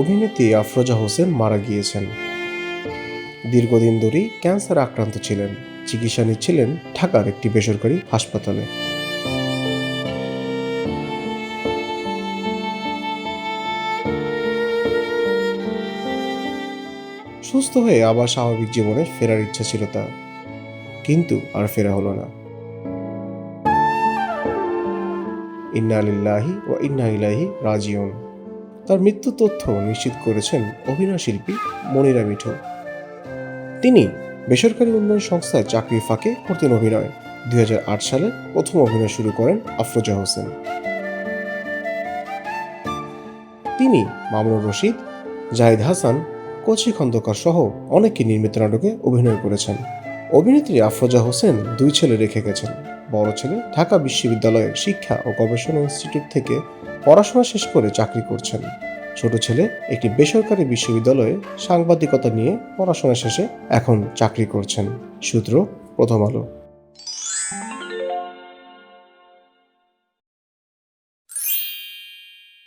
অভিনেত্রী আফরোজা হোসেন মারা গিয়েছেন। দীর্ঘদিন ধরেই ক্যান্সারে আক্রান্ত ছিলেন। চিকিৎসা নিচ্ছিলেন ঢাকার একটি বেসরকারি হাসপাতালে। সুস্থ হয়ে আবার স্বাভাবিক জীবনে ফেরার ইচ্ছা ছিল তার, কিন্তু আর ফেরা হলো না। ইন্না লিল্লাহি ওয়া ইন্না ইলাইহি রাজিউন। তার মৃত্যু তথ্য নিশ্চিত করেছেন অভিনয় শিল্পী মনিরা মিঠু। তিনি বেসরকারি উন্নয়ন সংস্থায় চাকরির ফাঁকে করতেন অভিনয়। 2008 সালে প্রথম অভিনয় শুরু করেন আফরোজা হোসেন। তিনি মামুনুর রশিদ, জাহিদ হাসান, কচি খন্দকার সহ অনেকে নির্মিত নাটকে অভিনয় করেছেন। অভিনেত্রী আফরোজা হোসেন দুই ছেলে রেখে গেছেন। বড় ছেলে ঢাকা বিশ্ববিদ্যালয়ের শিক্ষা ও গবেষণা ইনস্টিটিউট থেকে পড়াশোনা শেষ করে চাকরি করছেন। ছোট ছেলে একটি বেসরকারি বিশ্ববিদ্যালয়ে সাংবাদিকতা নিয়ে পড়াশোনা শেষে এখন চাকরি করছেন। সূত্র প্রথম আলো।